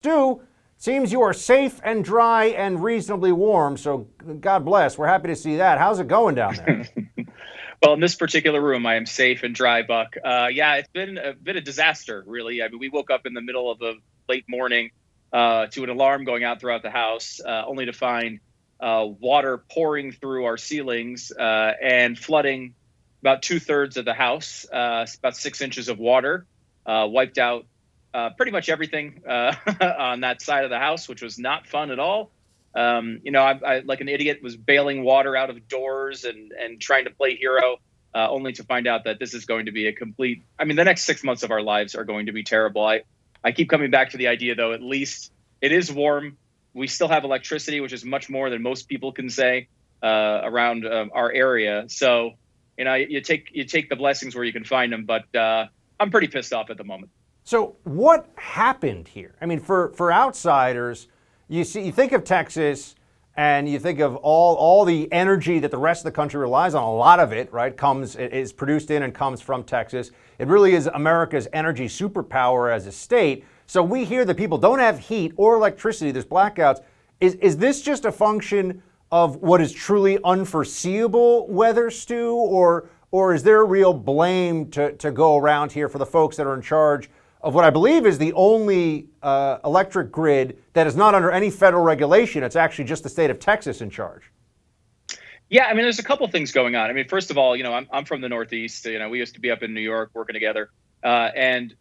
Stu, seems you are safe and dry and reasonably warm, so God bless. We're happy to see that. How's it going down there? Well, in this particular room, I am safe and dry, Buck. Yeah, it's been a bit of disaster, really. I mean, we woke up in the middle of the late morning to an alarm going out throughout the house, only to find water pouring through our ceilings and flooding about 2/3 of the house. About 6 inches of water wiped out pretty much everything on that side of the house, which was not fun at all. I like an idiot was bailing water out of doors and trying to play hero, only to find out that this is going to be a complete. I mean, the next 6 months of our lives are going to be terrible. I keep coming back to the idea, though. At least it is warm. We still have electricity, which is much more than most people can say around our area. So, you take the blessings where you can find them. But I'm pretty pissed off at the moment. So what happened here? I mean, for outsiders, you think of Texas and you think of all the energy that the rest of the country relies on. A lot of it, right, is produced in and comes from Texas. It really is America's energy superpower as a state. So we hear that people don't have heat or electricity. There's blackouts. Is this just a function of what is truly unforeseeable weather, Stu, or is there a real blame to go around here for the folks that are in charge of what I believe is the only electric grid that is not under any federal regulation? It's actually just the state of Texas in charge. Yeah, I mean, there's a couple things going on. I mean, first of all, I'm from the Northeast. We used to be up in New York working together, and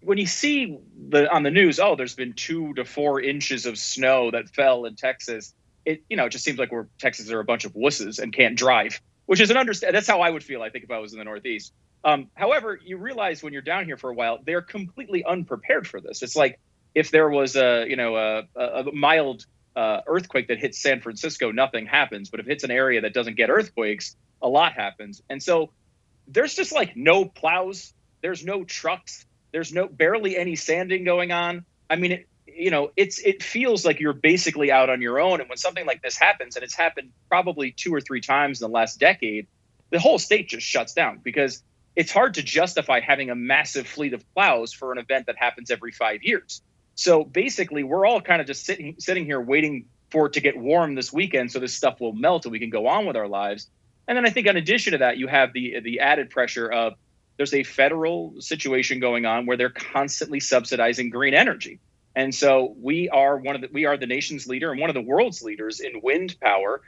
when you see on the news, there's been 2 to 4 inches of snow that fell in Texas. It just seems like Texans are a bunch of wusses and can't drive, which is that's how I would feel, I think, if I was in the Northeast. However, you realize when you're down here for a while, they're completely unprepared for this. It's like if there was a mild earthquake that hits San Francisco, nothing happens. But if it's an area that doesn't get earthquakes, a lot happens. And so there's just like no plows. There's no trucks. There's barely any sanding going on. I mean, it feels like you're basically out on your own. And when something like this happens, and it's happened probably 2 or 3 times in the last decade, the whole state just shuts down because it's hard to justify having a massive fleet of plows for an event that happens every 5 years. So basically, we're all kind of just sitting here waiting for it to get warm this weekend so this stuff will melt and we can go on with our lives. And then I think in addition to that, you have the added pressure of there's a federal situation going on where they're constantly subsidizing green energy. And so we are the nation's leader and one of the world's leaders in wind power.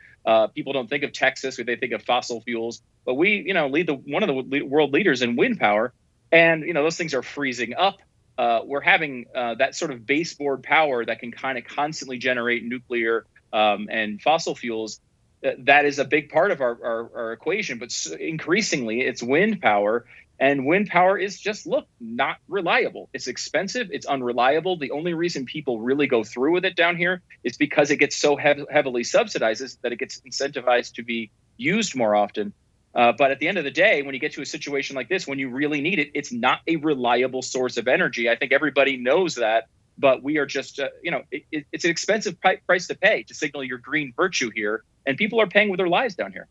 People don't think of Texas, or they think of fossil fuels, but we, lead one of the world leaders in wind power. And, those things are freezing up. We're having that sort of baseboard power that can kind of constantly generate nuclear and fossil fuels. That is a big part of our equation, but increasingly it's wind power. And wind power is just, not reliable. It's expensive. It's unreliable. The only reason people really go through with it down here is because it gets so heavily subsidized that it gets incentivized to be used more often. But at the end of the day, when you get to a situation like this, when you really need it, it's not a reliable source of energy. I think everybody knows that. But we are just, it's an expensive price to pay to signal your green virtue here. And people are paying with their lives down here.